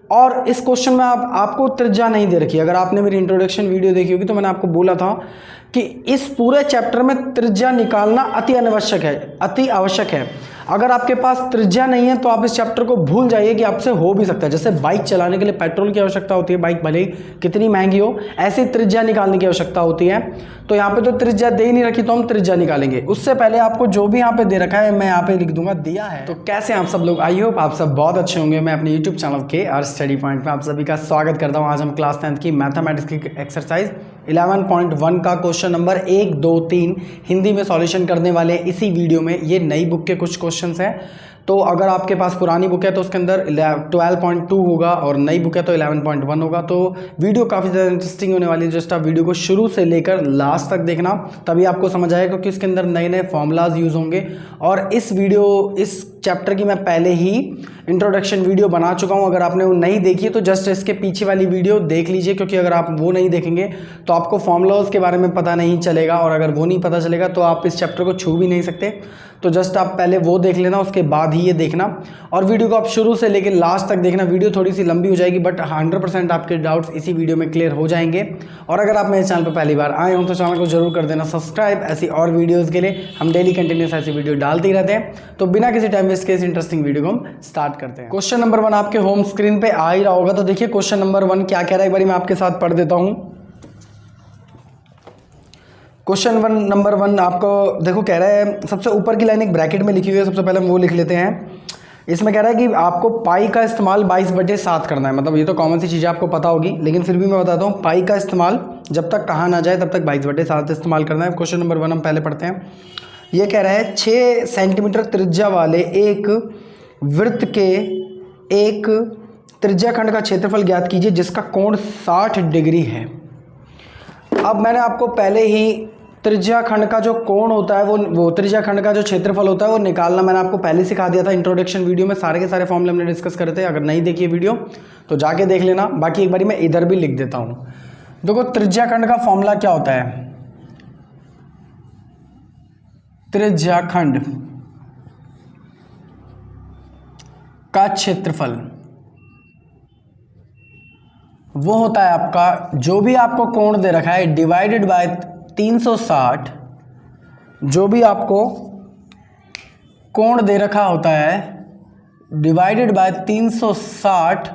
और इस क्वेश्चन में आपको त्रिज्या नहीं दे रखी है। अगर आपने मेरी इंट्रोडक्शन वीडियो देखी होगी तो मैंने आपको बोला था कि इस पूरे चैप्टर में त्रिज्या निकालना अति आवश्यक है। अगर आपके पास त्रिज्या नहीं है तो आप इस चैप्टर को भूल जाइए कि आपसे हो भी सकता है। जैसे बाइक चलाने के लिए पेट्रोल की आवश्यकता होती है, बाइक भले ही कितनी महंगी हो, ऐसी त्रिज्या निकालने की आवश्यकता होती है। तो यहाँ पे तो त्रिज्या दे ही नहीं रखी तो हम त्रिज्या निकालेंगे। उससे पहले आपको जो भी यहाँ पे दे रखा है मैं यहाँ पे लिख दूंगा दिया है। तो कैसे आप सब लोग, आई होप आप सब बहुत अच्छे होंगे। मैं अपने यूट्यूब चैनल के और स्टडी पॉइंट में आप सभी का स्वागत करता हूँ। आज हम क्लास 10th की मैथमेटिक्स की एक्सरसाइज 11.1 का क्वेश्चन नंबर 1, 2, 3 हिंदी में सॉल्यूशन करने वाले हैं इसी वीडियो में। ये नई बुक के कुछ क्वेश्चंस हैं, तो अगर आपके पास पुरानी बुक है तो उसके अंदर 12.2 होगा और नई बुक है तो 11.1 होगा। तो वीडियो काफ़ी ज़्यादा इंटरेस्टिंग होने वाली है। जस्ट आप वीडियो को शुरू से लेकर लास्ट तक देखना, तभी आपको समझ आएगा, क्योंकि इसके अंदर नए नए फॉर्मूलाज यूज़ होंगे। और इस चैप्टर की मैं पहले ही इंट्रोडक्शन वीडियो बना चुका हूं। अगर आपने वो नहीं देखी है तो जस्ट इसके पीछे वाली वीडियो देख लीजिए, क्योंकि अगर आप वो नहीं देखेंगे तो आपको फॉर्मूलाज के बारे में पता नहीं चलेगा, और अगर वो नहीं पता चलेगा तो आप इस चैप्टर को छू भी नहीं सकते। तो जस्ट आप पहले वो देख लेना, उसके बाद ही ये देखना, और वीडियो को आप शुरू से लेकर लास्ट तक देखना। वीडियो थोड़ी सी लंबी हो जाएगी बट 100% आपके डाउट्स इसी वीडियो में क्लियर हो जाएंगे। और अगर आप मेरे चैनल पर पहली बार आए हो तो चैनल को जरूर कर देना सब्सक्राइब। ऐसी और वीडियोज़ के लिए हम डेली कंटिन्यूस ऐसी वीडियो डालते ही रहते हैं। तो बिना किसी टाइम वेस्ट के इस इंटरेस्टिंग वीडियो को हम स्टार्ट करते हैं। क्वेश्चन नंबर 1 आपके होम स्क्रीन पे आ ही रहा होगा। तो देखिए क्वेश्चन नंबर 1 क्या कह रहा है, एक बार मैं आपके साथ पढ़ देता हूं। क्वेश्चन नंबर 1 आपको देखो कह रहा है, सबसे ऊपर की लाइन एक ब्रैकेट में लिखी हुई है, सबसे पहले हम वो लिख लेते हैं। इसमें कह रहा है कि आपको पाई का इस्तेमाल 22/7 करना है। मतलब ये तो कॉमन सी चीज़ें आपको पता होगी, लेकिन फिर भी मैं बताता हूँ। पाई का इस्तेमाल जब तक कहा ना जाए तब तक 22/7 इस्तेमाल करना है। क्वेश्चन नंबर 1 हम पहले पढ़ते हैं। ये कह रहा है 6 सेंटीमीटर त्रिज्या वाले एक वृत्त के एक त्रिज्या खंड का क्षेत्रफल ज्ञात कीजिए जिसका कोण 60 डिग्री है। अब मैंने आपको पहले ही त्रिज्या खंड का जो कोण होता है वो त्रिज्या खंड का जो क्षेत्रफल होता है वो निकालना मैंने आपको पहले सिखा दिया था। इंट्रोडक्शन वीडियो में सारे के सारे फॉर्मूले हमने डिस्कस करे थे। अगर नहीं देखिए वीडियो तो जाके देख लेना। बाकी एक बारी मैं इधर भी लिख देता हूँ। देखो त्रिज्या खंड का फॉर्मूला क्या होता है। त्रिज्या खंड का क्षेत्रफल वो होता है आपका, जो भी आपको कोण दे रखा है डिवाइडेड बाय 360, जो भी आपको कोण दे रखा होता है divided by 360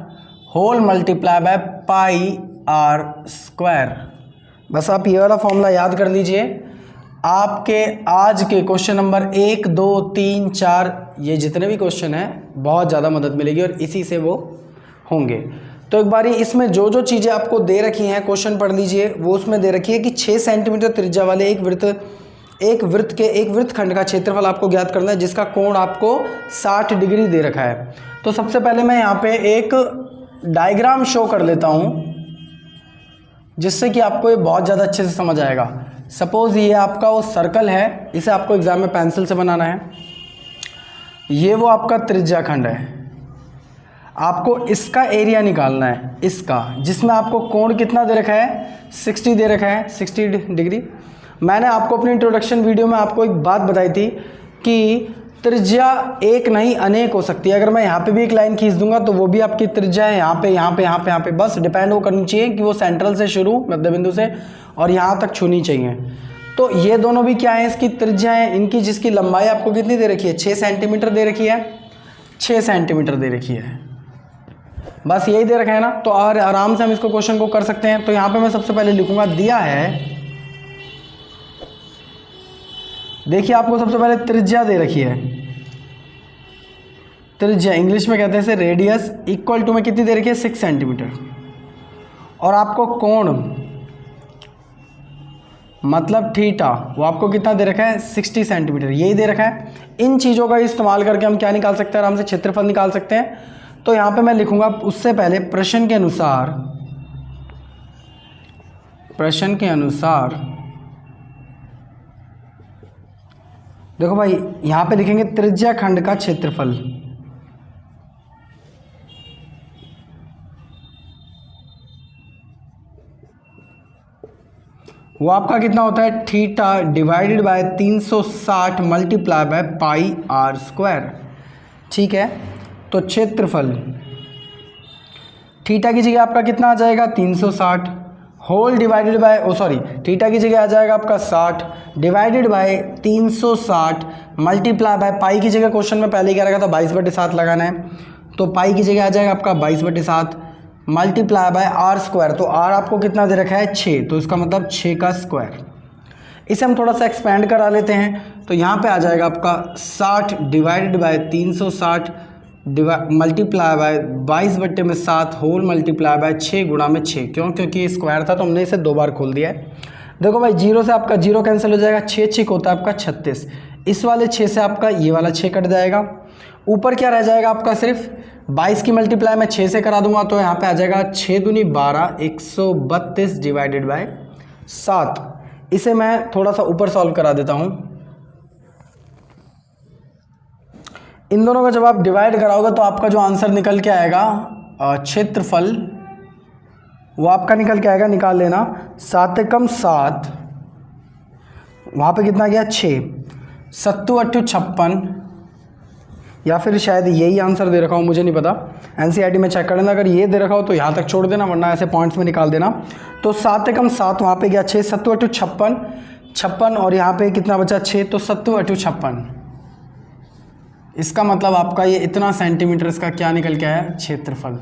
whole multiply by pi r square. बस आप ये वाला फॉर्मूला याद कर लीजिए। आपके आज के क्वेश्चन नंबर 1, 2, 3, 4 ये जितने भी क्वेश्चन हैं बहुत ज़्यादा मदद मिलेगी और इसी से वो होंगे। तो एक बारी इसमें जो जो चीज़ें आपको दे रखी हैं क्वेश्चन पढ़ लीजिए। वो उसमें दे रखी है कि 6 सेंटीमीटर त्रिज्या वाले एक वृत्त खंड का क्षेत्रफल आपको ज्ञात करना है जिसका कोण आपको 60 डिग्री दे रखा है। तो सबसे पहले मैं यहाँ पे एक डायग्राम शो कर लेता हूँ जिससे कि आपको ये बहुत ज़्यादा अच्छे से समझ आएगा। सपोज़ ये आपका वो सर्कल है, इसे आपको एग्जाम में पेंसिल से बनाना है। ये वो आपका त्रिज्या खंड है, आपको इसका एरिया निकालना है, इसका, जिसमें आपको कोण कितना दे रखा है 60 दे रखा है, 60 डिग्री। मैंने आपको अपनी इंट्रोडक्शन वीडियो में आपको एक बात बताई थी कि त्रिज्या एक नहीं अनेक हो सकती है। अगर मैं यहाँ पे भी एक लाइन खींच दूंगा तो वो भी आपकी त्रिज्या है, यहाँ पे यहाँ पे यहाँ पे यहाँ पे। बस डिपेंड वो करनी चाहिए कि वो सेंट्रल से शुरू मध्य बिंदु से और यहाँ तक छूनी चाहिए। तो ये दोनों भी क्या है, इसकी त्रिज्या है इनकी, जिसकी लंबाई आपको कितनी दे रखी है 6 सेंटीमीटर दे रखी है, 6 सेंटीमीटर दे रखी है। बस यही दे रखा है ना। तो और आराम से हम इसको क्वेश्चन को कर सकते हैं। तो यहाँ पे मैं सबसे पहले लिखूंगा दिया है। देखिए आपको सबसे पहले त्रिज्या दे रखी है, त्रिज्या इंग्लिश में कहते हैं इसे रेडियस, इक्वल टू में कितनी दे रखी है 6 सेंटीमीटर। और आपको कोण मतलब थीटा वो आपको कितना दे रखा है 60 सेंटीमीटर, यही दे रखा है। इन चीज़ों का इस्तेमाल करके हम क्या निकाल सकते हैं, आराम से क्षेत्रफल निकाल सकते हैं। तो यहाँ पे मैं लिखूंगा उससे पहले प्रश्न के अनुसार देखो भाई यहाँ पे लिखेंगे त्रिज्या खंड का क्षेत्रफल। वो आपका कितना होता है theta divided by 360 multiply by pi r square. ठीक है, तो क्षेत्रफल थीटा की जगह आपका कितना आ जाएगा 360 होल डिवाइडेड बाय थीटा की जगह आ जाएगा आपका 60 divided by 360 multiply by pi की जगह क्वेश्चन में पहले क्या रखा था 22/7 लगाना है, तो पाई की जगह आ जाएगा आपका 22/7 मल्टीप्लाई बाय आर स्क्वायर, तो आर आपको कितना दे रखा है 6, तो इसका मतलब 6 का स्क्वायर। इसे हम थोड़ा सा एक्सपेंड करा लेते हैं, तो यहाँ पे आ जाएगा आपका 60 divided by 360 multiply by 22/7 whole multiply by 6 गुणा में 6, क्यों? क्योंकि ये स्क्वायर था तो हमने इसे 2 बार खोल दिया है। देखो भाई 0 से आपका 0 कैंसिल हो जाएगा, 6 6 होता है आपका 36, इस वाले 6 से आपका ये वाला 6 कट जाएगा, ऊपर क्या रह जाएगा आपका सिर्फ 22 की मल्टीप्लाई मैं 6 से करा दूंगा, तो यहाँ पे आ जाएगा 6 दूनी 12 132 डिवाइडेड बाय 7। इसे मैं थोड़ा सा ऊपर सॉल्व करा देता हूँ। इन दोनों का जब आप डिवाइड कराओगे तो आपका जो आंसर निकल के आएगा क्षेत्रफल, वो आपका निकल के आएगा, निकाल लेना 7 एकम 7, वहाँ पे कितना गया 6, 7 8 56, या फिर शायद यही आंसर दे रखा हूँ, मुझे नहीं पता, एनसीईआरटी में चेक कर लेना, अगर ये दे रखा हो तो यहाँ तक छोड़ देना, वरना ऐसे पॉइंट्स में निकाल देना। तो 7 एकम 7 वहाँ पे गया 6, 7 8 56 और यहाँ पे कितना बचा 6, तो 7 8 56, इसका मतलब आपका ये इतना सेंटीमीटर इसका क्या निकल के आया क्षेत्रफल।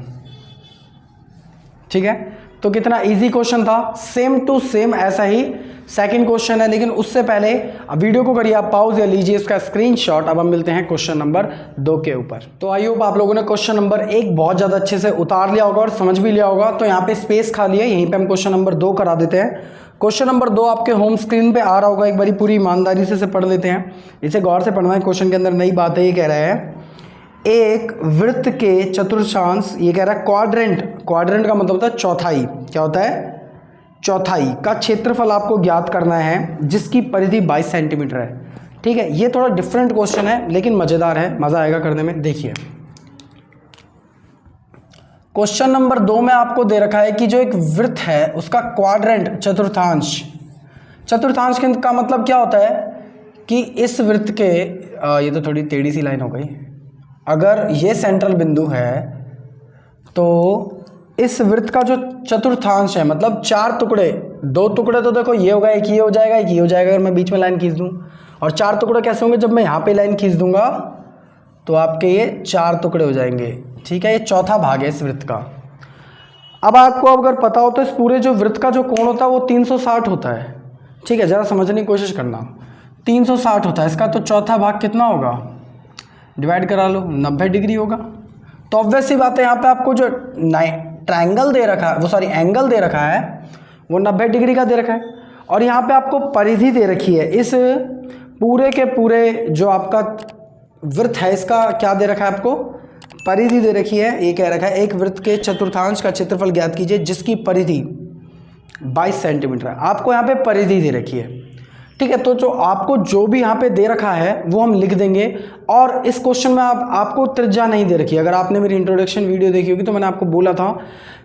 ठीक है, तो कितना इजी क्वेश्चन था, सेम टू सेम ऐसा ही सेकंड क्वेश्चन है, लेकिन उससे पहले वीडियो को करिए आप पॉज या लीजिए इसका स्क्रीनशॉट। अब हम मिलते हैं क्वेश्चन नंबर 2 के ऊपर। तो आई होप आप लोगों ने क्वेश्चन नंबर 1 बहुत ज़्यादा अच्छे से उतार लिया होगा और समझ भी लिया होगा, तो यहाँ पे स्पेस खाली है, यहीं पे हम क्वेश्चन नंबर 2 करा देते हैं। क्वेश्चन नंबर 2 आपके होम स्क्रीन पे आ रहा होगा, एक बारी पूरी ईमानदारी से पढ़ लेते हैं, इसे गौर से पढ़ना है। क्वेश्चन के अंदर नई बात है, ये कह रहा है एक वृत्त के चतुर्थांश, ये कह रहा है क्वाड्रेंट का मतलब होता है चौथाई, क्या होता है चौथाई का क्षेत्रफल आपको ज्ञात करना है जिसकी परिधि 22 सेंटीमीटर है। ठीक है, ये थोड़ा डिफरेंट क्वेश्चन है लेकिन मज़ेदार है, मज़ा आएगा करने में। देखिए क्वेश्चन नंबर 2 में आपको दे रखा है कि जो एक वृत्त है उसका क्वाड्रेंट चतुर्थांश का मतलब क्या होता है कि इस वृत्त के ये तो थोड़ी टेढ़ी सी लाइन हो गई, अगर ये सेंट्रल बिंदु है तो इस वृत्त का जो चतुर्थांश है मतलब 4 टुकड़े, 2 टुकड़े तो देखो ये होगा, एक ये हो जाएगा, एक ये हो जाएगा अगर मैं बीच में लाइन खींच दूं, और 4 टुकड़े कैसे होंगे जब मैं यहाँ पे लाइन खींच दूंगा तो आपके ये 4 टुकड़े हो जाएंगे। ठीक है, ये चौथा भाग है इस वृत्त का। अब आपको अगर पता हो तो इस पूरे जो वृत्त का जो कोण होता है वो 360 होता है। ठीक है, ज़रा समझने की कोशिश करना, 360 होता है, इसका तो चौथा भाग कितना होगा, डिवाइड करा लो, 90 डिग्री होगा। तो ऑब्वियस सी बात है यहाँ पे आपको जो ट्रायंगल दे रखा है एंगल दे रखा है वो 90 डिग्री का दे रखा है, और यहाँ पे आपको परिधि दे रखी है, इस पूरे के पूरे जो आपका वृत्त है इसका क्या दे रखा है, आपको परिधि दे रखी है। ये कह रखा है एक वृत्त के चतुर्थांश का क्षेत्रफल ज्ञात कीजिए जिसकी परिधि 22 सेंटीमीटर है, आपको यहाँ पे परिधि दे रखी है। ठीक है, तो जो आपको जो भी यहाँ पे दे रखा है वो हम लिख देंगे, और इस क्वेश्चन में आपको त्रिज्या नहीं दे रखी है। अगर आपने मेरी इंट्रोडक्शन वीडियो देखी होगी तो मैंने आपको बोला था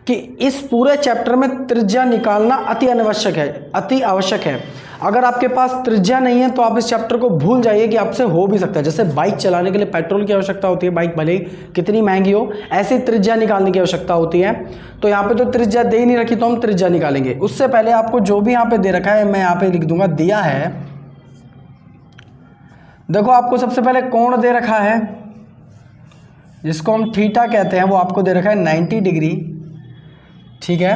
कि इस पूरे चैप्टर में त्रिज्या निकालना अति आवश्यक है। अगर आपके पास त्रिज्या नहीं है तो आप इस चैप्टर को भूल जाइए कि आपसे हो भी सकता है। जैसे बाइक चलाने के लिए पेट्रोल की आवश्यकता होती है, बाइक भले ही कितनी महंगी हो, ऐसी त्रिज्या निकालने की आवश्यकता होती है। तो यहाँ पे तो त्रिज्या दे ही नहीं रखी तो हम त्रिज्या निकालेंगे। उससे पहले आपको जो भी यहाँ पे दे रखा है मैं यहाँ पे लिख दूंगा, दिया है। देखो आपको सबसे पहले कोण दे रखा है जिसको हम थीटा कहते हैं, वो आपको दे रखा है 90 डिग्री। ठीक है,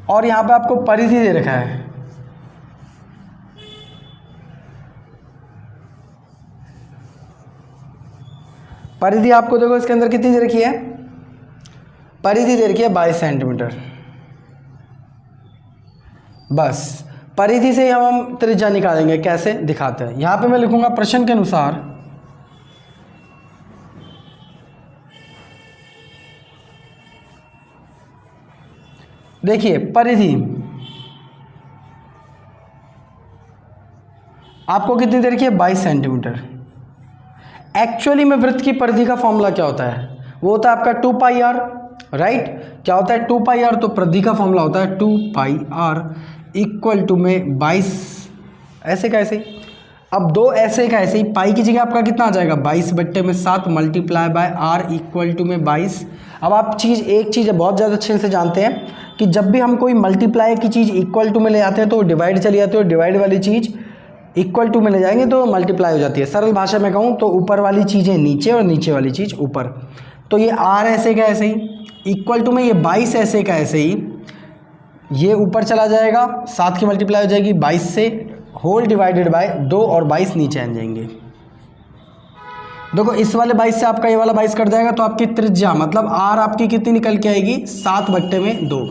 और यहाँ पे आपको परिधि दे रखा है, परिधि आपको देखो इसके अंदर कितनी दे रखी है, परिधि दे रखी है 22 सेंटीमीटर। बस परिधि से हम त्रिज्या निकालेंगे, कैसे दिखाते हैं। यहाँ पे मैं लिखूंगा प्रश्न के अनुसार देखिए परिधि आपको कितनी दे रखी है 22 सेंटीमीटर। एक्चुअली में वृत्त की परिधि का फॉर्मूला क्या होता है, वो होता है आपका 2 पाई आर, राइट। क्या होता है 2 पाई आर, तो परिधि का फॉर्मूला होता है 2 पाई आर इक्वल टू में 22, ऐसे कैसे अब 2 ऐसे का ऐसे ही, पाई की जगह आपका कितना आ जाएगा 22/7 multiply by r equal to में 22। अब आप एक चीज़ बहुत ज़्यादा अच्छे से जानते हैं कि जब भी हम कोई मल्टीप्लाई की चीज़ इक्वल टू में ले आते हैं तो डिवाइड चली जाती है, और डिवाइड वाली चीज़ इक्वल टू में ले जाएंगे तो मल्टीप्लाई हो जाती है। सरल भाषा में कहूँ तो ऊपर वाली चीज़ें नीचे और नीचे वाली चीज़ ऊपर। तो ये r ऐसे का ऐसे ही, इक्वल टू में ये 22 ऐसे का ऐसे ही, ये ऊपर चला जाएगा, 7 की मल्टीप्लाई हो जाएगी 22 से, होल डिवाइडेड बाय 2 और 22 नीचे आ जाएंगे। देखो इस वाले 22 से आपका ये वाला 22 कट जाएगा, तो आपकी त्रिज्या मतलब r आपकी कितनी निकल के आएगी 7/2।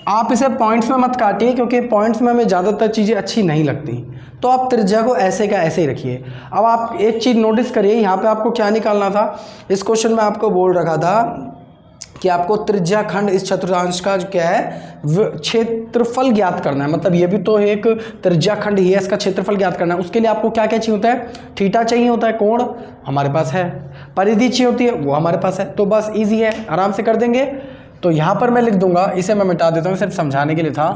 आप इसे पॉइंट्स में मत काटिए क्योंकि पॉइंट्स में हमें ज़्यादातर चीज़ें अच्छी नहीं लगती, तो आप त्रिज्या को ऐसे का ऐसे ही रखिए। अब आप एक चीज़ नोटिस करिए, यहाँ पे आपको क्या निकालना था। इस क्वेश्चन में आपको बोल रखा था कि आपको त्रिज्या खंड इस चतुर्थांश का जो क्या है क्षेत्रफल ज्ञात करना है। मतलब ये भी तो एक त्रिज्या खंड ही है, इसका क्षेत्रफल ज्ञात करना है। उसके लिए आपको क्या क्या चाहिए होता है, थीटा चाहिए होता है, कोण हमारे पास है, परिधि चाहिए होती है वो हमारे पास है। तो बस इजी है, आराम से कर देंगे। तो यहाँ पर मैं लिख दूंगा, इसे मैं मिटा देता हूँ, सिर्फ समझाने के लिए था।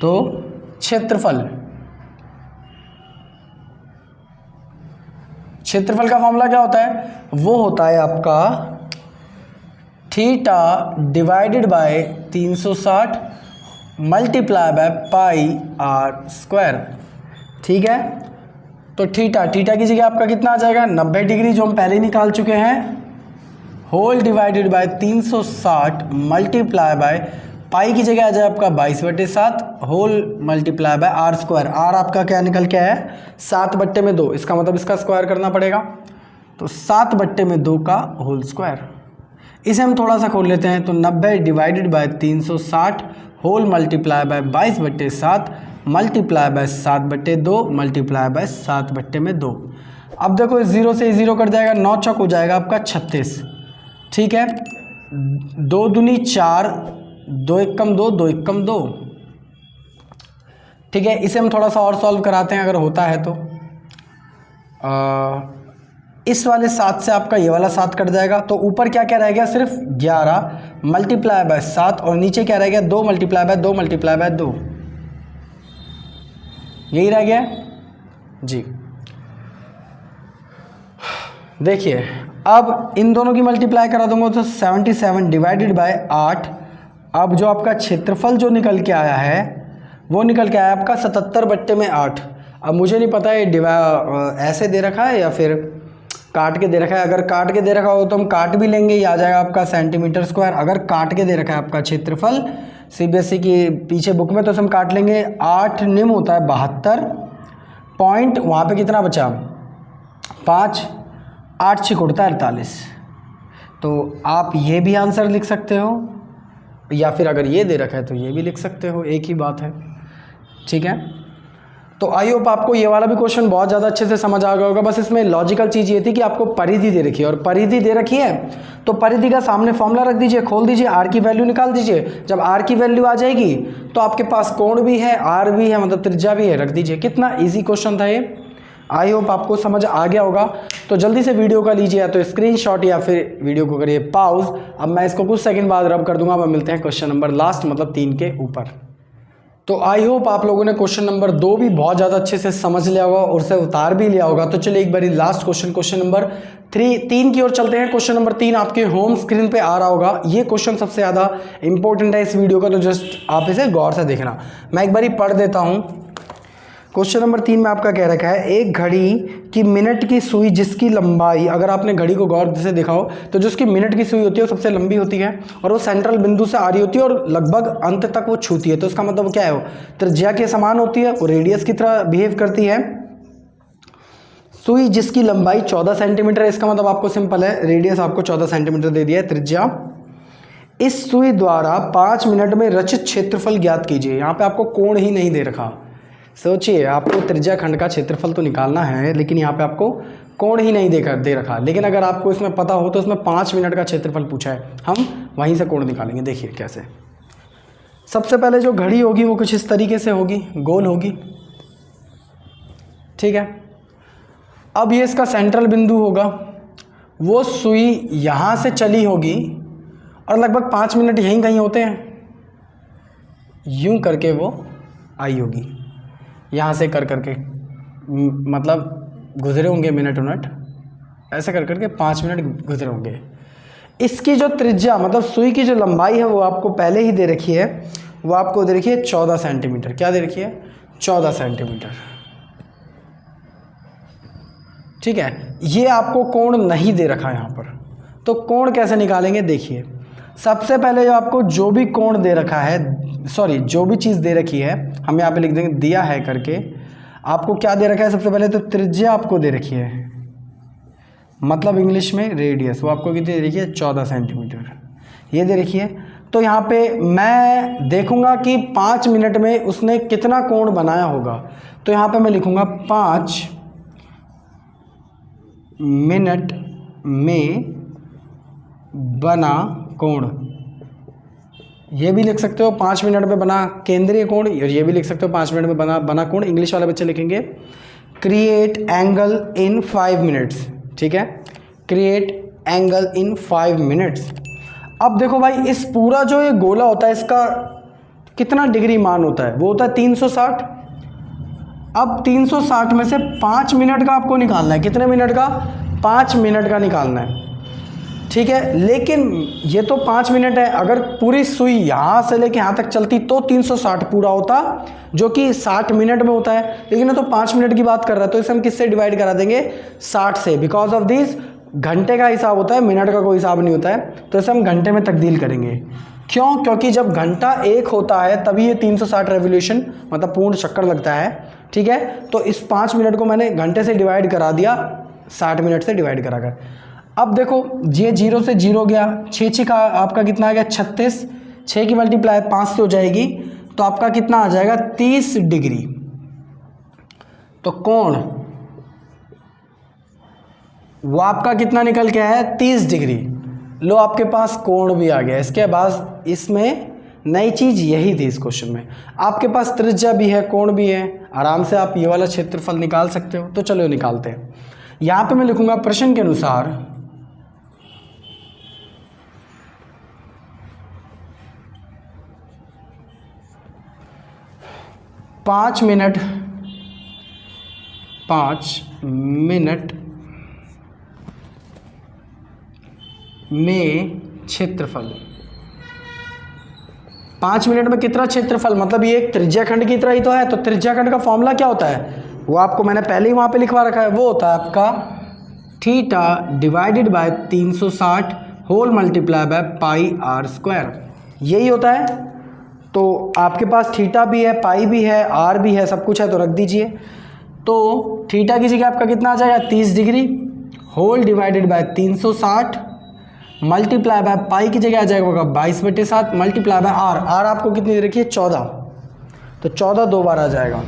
तो क्षेत्रफल का फॉर्मूला क्या होता है, वो होता है आपका theta divided by 360 multiply by pi r square. ठीक है, तो थीटा की जगह आपका कितना आ जाएगा 90 डिग्री, जो हम पहले निकाल चुके हैं, whole divided by 360 multiply by pi की जगह आ जाए आपका 22/7 whole multiply by r square. r आपका क्या निकल के आया 7/2, इसका मतलब इसका स्क्वायर करना पड़ेगा, तो 7/2 का होल स्क्वायर। इसे हम थोड़ा सा खोल लेते हैं, तो 90 divided by 360 whole multiply by 22/7 multiply by 7/2 multiply by 7/2। अब देखो 0 से 0 कट जाएगा, 9 चौक हो जाएगा आपका 36। ठीक है, 2 दूनी 4, 2 एकम 2, 2 एकम 2। ठीक है, इसे हम थोड़ा सा और सॉल्व कराते हैं अगर होता है तो। इस वाले 7 से आपका ये वाला 7 कट जाएगा, तो ऊपर क्या क्या रह गया, सिर्फ 11 मल्टीप्लाई बाय 7, और नीचे क्या रह गया 2 मल्टीप्लाई बाय 2 मल्टीप्लाई बाय 2, यही रह गया जी। देखिए अब इन दोनों की मल्टीप्लाई करा दूंगा तो 77 डिवाइडेड बाय 8। अब जो आपका क्षेत्रफल जो निकल के आया है वो निकल के आया आपका 77/8। अब मुझे नहीं पता है ऐसे दे रखा है या फिर काट के दे रखा है। अगर काट के दे रखा हो तो हम काट भी लेंगे, ये आ जाएगा आपका सेंटीमीटर स्क्वायर। अगर काट के दे रखा है आपका क्षेत्रफल सीबीएसई की पीछे बुक में, तो हम काट लेंगे। 8 निम होता है 72 पॉइंट, वहाँ पे कितना बचा 5, 8 6 उड़ता है 48। तो आप ये भी आंसर लिख सकते हो, या फिर अगर ये दे रखा है तो ये भी लिख सकते हो, एक ही बात है। ठीक है, तो आई होप आपको ये वाला भी क्वेश्चन बहुत ज़्यादा अच्छे से समझ आ गया होगा। बस इसमें लॉजिकल चीज़ ये थी कि आपको परिधि दे रखी है, और परिधि दे रखी है तो परिधि का सामने फॉर्मूला रख दीजिए, खोल दीजिए, आर की वैल्यू निकाल दीजिए। जब आर की वैल्यू आ जाएगी तो आपके पास कोण भी है, आर भी है, मतलब त्रिज्या भी है, रख दीजिए। कितना ईजी क्वेश्चन था ये, आई होप आपको समझ आ गया होगा। तो जल्दी से वीडियो का लीजिए या तो स्क्रीनशॉट या फिर वीडियो को करिए पॉज। अब मैं इसको कुछ सेकंड बाद रब कर दूंगा। अब मिलते हैं क्वेश्चन नंबर लास्ट मतलब 3 के ऊपर। तो आई होप आप लोगों ने क्वेश्चन नंबर 2 भी बहुत ज़्यादा अच्छे से समझ लिया होगा और उसे उतार भी लिया होगा। तो चलिए एक बारी लास्ट क्वेश्चन नंबर 3 की ओर चलते हैं। क्वेश्चन नंबर 3 आपके होम स्क्रीन पे आ रहा होगा। ये क्वेश्चन सबसे ज़्यादा इंपॉर्टेंट है इस वीडियो का, तो जस्ट आप इसे गौर से देखना। मैं एक बारी पढ़ देता हूँ। क्वेश्चन नंबर 3 में आपका कह रखा है, एक घड़ी की मिनट की सुई जिसकी लंबाई, अगर आपने घड़ी को गौर से देखा हो तो जो उसकी मिनट की सुई होती है वो सबसे लंबी होती है और वो सेंट्रल बिंदु से आ रही होती है और लगभग अंत तक वो छूती है। तो इसका मतलब क्या है, वो त्रिज्या के समान होती है, वो रेडियस की तरह बिहेव करती है। सुई जिसकी लंबाई 14 सेंटीमीटर है, इसका मतलब आपको सिंपल है, रेडियस आपको 14 सेंटीमीटर दे दिया है, त्रिज्या। इस सुई द्वारा 5 मिनट में रचित क्षेत्रफल ज्ञात कीजिए। यहाँ पे आपको कोण ही नहीं दे रखा। सोचिए, आपको त्रिज्या खंड का क्षेत्रफल तो निकालना है, लेकिन यहाँ पे आपको कोण ही नहीं दे रखा। लेकिन अगर आपको इसमें पता हो तो इसमें 5 मिनट का क्षेत्रफल पूछा है, हम वहीं से कोण निकालेंगे। देखिए कैसे। सबसे पहले जो घड़ी होगी वो कुछ इस तरीके से होगी, गोल होगी, ठीक है। अब ये इसका सेंट्रल बिंदु होगा, वो सुई यहाँ से चली होगी और लगभग 5 मिनट यहीं कहीं होते हैं, यूं करके वो आई होगी, यहाँ से कर करके मतलब गुजरे होंगे मिनट, ऐसे कर करके 5 मिनट गुजरे होंगे। इसकी जो त्रिज्या मतलब सुई की जो लंबाई है वो आपको पहले ही दे रखी है, वो आपको दे रखी है 14 सेंटीमीटर। क्या दे रखी है? 14 सेंटीमीटर। ठीक है, ये आपको कोण नहीं दे रखा है यहाँ पर, तो कोण कैसे निकालेंगे? देखिए, सबसे पहले जो आपको जो भी कोण दे रखा है, सॉरी जो भी चीज़ दे रखी है, हम यहाँ पे लिख देंगे दिया है करके। आपको क्या दे रखा है? सबसे पहले तो त्रिज्या आपको दे रखी है, मतलब इंग्लिश में रेडियस, वो आपको कितनी दे रखी है? 14 सेंटीमीटर, ये दे रखी है। तो यहाँ पे मैं देखूंगा कि 5 मिनट में उसने कितना कोण बनाया होगा, तो यहाँ पे मैं लिखूंगा 5 मिनट में बना कोण। ये भी लिख सकते हो 5 मिनट में बना केंद्रीय कोण, और ये भी लिख सकते हो 5 मिनट में बना कोण। इंग्लिश वाले बच्चे लिखेंगे क्रिएट एंगल इन 5 मिनट्स। ठीक है, क्रिएट एंगल इन 5 मिनट्स। अब देखो भाई, इस पूरा जो ये गोला होता है इसका कितना डिग्री मान होता है? वो होता है 360। अब 360 में से 5 मिनट का आपको निकालना है। कितने मिनट का? 5 मिनट का निकालना है। ठीक है, लेकिन ये तो 5 मिनट है, अगर पूरी सुई यहाँ से लेके यहाँ तक चलती तो 360 पूरा होता, जो कि 60 मिनट में होता है। लेकिन ये तो 5 मिनट की बात कर रहा है, तो इसे हम किससे डिवाइड करा देंगे? 60 से। बिकॉज ऑफ दिस घंटे का हिसाब होता है, मिनट का कोई हिसाब नहीं होता है, तो इसे हम घंटे में तब्दील करेंगे। क्यों? क्योंकि जब घंटा 1 होता है तभी ये 360 रेवोल्यूशन मतलब पूर्ण चक्कर लगता है। ठीक है, तो इस 5 मिनट को मैंने घंटे से डिवाइड करा दिया 60 मिनट से डिवाइड करा कर। अब देखो, ये 0 से 0 गया, 6 का आपका कितना आ गया? 36। 6 की मल्टीप्लाई 5 से हो जाएगी, तो आपका कितना आ जाएगा? 30 डिग्री। तो कोण वो आपका कितना निकल के आया? 30 डिग्री। लो, आपके पास कोण भी आ गया। इसके बाद इसमें नई चीज़ यही थी इस क्वेश्चन में, आपके पास त्रिज्या भी है, कोण भी है, आराम से आप ये वाला क्षेत्रफल निकाल सकते हो। तो चलो निकालते हैं। यहाँ पे मैं लिखूंगा प्रश्न के अनुसार 5 मिनट में क्षेत्रफल। 5 मिनट में कितना क्षेत्रफल? मतलब ये एक त्रिज्याखंड की तरह ही तो है, तो त्रिज्याखंड का फॉर्मूला क्या होता है? वो आपको मैंने पहले ही वहाँ पे लिखवा रखा है। वो होता है आपका theta divided by 360 whole multiply by pi r square, यही होता है। तो आपके पास थीटा भी है, पाई भी है, आर भी है, सब कुछ है, तो रख दीजिए। तो थीटा की जगह आपका कितना आ जाएगा? 30 degree whole divided by 360 multiply by pi की जगह आ जाएगा 22/7 मल्टीप्लाई बाय आर। आर आपको कितनी दे रखी है? 14। तो 14 2 बार आ जाएगा,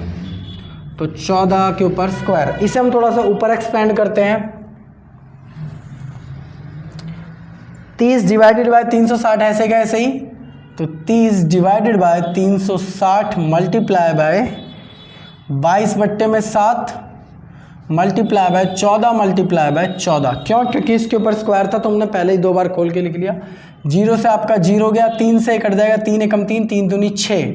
तो 14 के ऊपर स्क्वायर। इसे हम थोड़ा सा ऊपर एक्सपेंड करते हैं। 30 डिवाइडेड बाय 360 ऐसे का ऐसे ही, तो 30 divided by 360 multiply by 22/7 multiply bye 14 multiply by 14। क्यों? क्योंकि इसके ऊपर स्क्वायर था, तो हमने पहले ही 2 बार खोल के लिख लिया। 0 से आपका 0 गया, 3 से कट जाएगा, 3 एकम 3, 3 दूनी 6।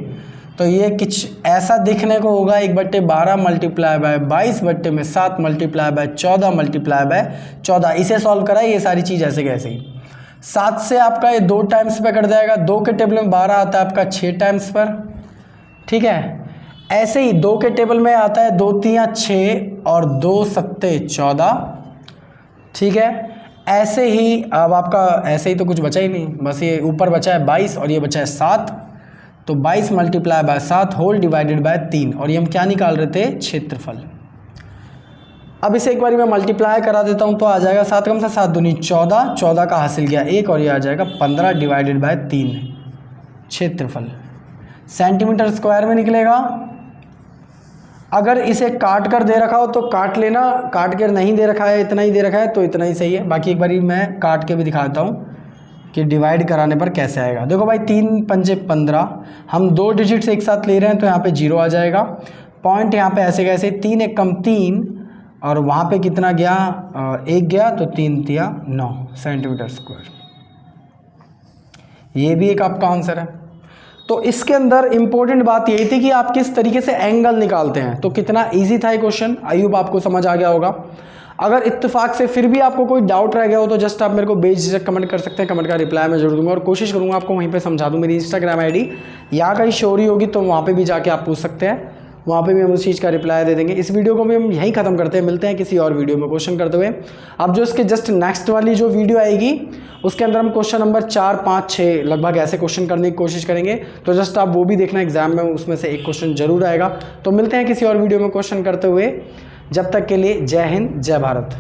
तो ये कुछ ऐसा दिखने को होगा 1/12 multiply by 22/7 multiply bye 14 multiply by 14। इसे सॉल्व कराए, ये सारी चीज़ ऐसे कैसे ही। 7 से आपका ये 2 टाइम्स पे कट जाएगा, 2 के टेबल में 12 आता है आपका 6 टाइम्स पर। ठीक है, ऐसे ही 2 के टेबल में आता है 2 3 6 और 2 सत्ते 14। ठीक है, ऐसे ही अब आपका ऐसे ही तो कुछ बचा ही नहीं, बस ये ऊपर बचा है 22 और ये बचा है 7। तो 22 multiply by 7 whole divided by 3, और ये हम क्या निकाल रहे थे? क्षेत्रफल। अब इसे एक बार मैं मल्टीप्लाई करा देता हूँ, तो आ जाएगा 7 कम से 7 दूनी 14, 14 का हासिल गया 1, और ये आ जाएगा 15 डिवाइडेड बाय 3 क्षेत्रफल। सेंटीमीटर स्क्वायर में निकलेगा। अगर इसे काट कर दे रखा हो तो काट लेना, काट कर नहीं दे रखा है, इतना ही दे रखा है तो इतना ही सही है। बाकी एक बारी मैं काट के भी दिखाता हूँ कि डिवाइड कराने पर कैसे आएगा। देखो भाई, 3 पंजे 15, हम 2 डिजिट्स एक साथ ले रहे हैं, तो यहाँ पे 0 आ जाएगा। पॉइंट यहाँ पे ऐसे कैसे 3 एकम 3, और वहाँ पे कितना गया? 1 गया, तो 3 तिया 9 सेंटीमीटर स्क्वायर। ये भी एक आपका आंसर है। तो इसके अंदर इंपॉर्टेंट बात यही थी कि आप किस तरीके से एंगल निकालते हैं। तो कितना इजी था ये क्वेश्चन, आई होप आपको समझ आ गया होगा। अगर इत्तेफाक से फिर भी आपको कोई डाउट रह गया हो तो जस्ट आप मेरे को बेझिझक कमेंट कर सकते हैं, कमेंट का रिप्लाई मैं जरूर दूंगा और कोशिश करूंगा आपको वहीं पे समझा दूं। मेरी इंस्टाग्राम आईडी यहाँ कहीं शो हो रही होगी तो वहाँ पे भी जाके आप पूछ सकते हैं, वहाँ पे भी हम उस चीज़ का रिप्लाई दे देंगे। इस वीडियो को भी हम यहीं ख़त्म करते हैं, मिलते हैं किसी और वीडियो में क्वेश्चन करते हुए। अब जो इसके जस्ट नेक्स्ट वाली जो वीडियो आएगी उसके अंदर हम क्वेश्चन नंबर 4, 5, 6 लगभग ऐसे क्वेश्चन करने की कोशिश करेंगे, तो जस्ट आप वो भी देखना, एग्जाम में उसमें से एक क्वेश्चन जरूर आएगा। तो मिलते हैं किसी और वीडियो में क्वेश्चन करते हुए, जब तक के लिए जय हिंद, जय भारत।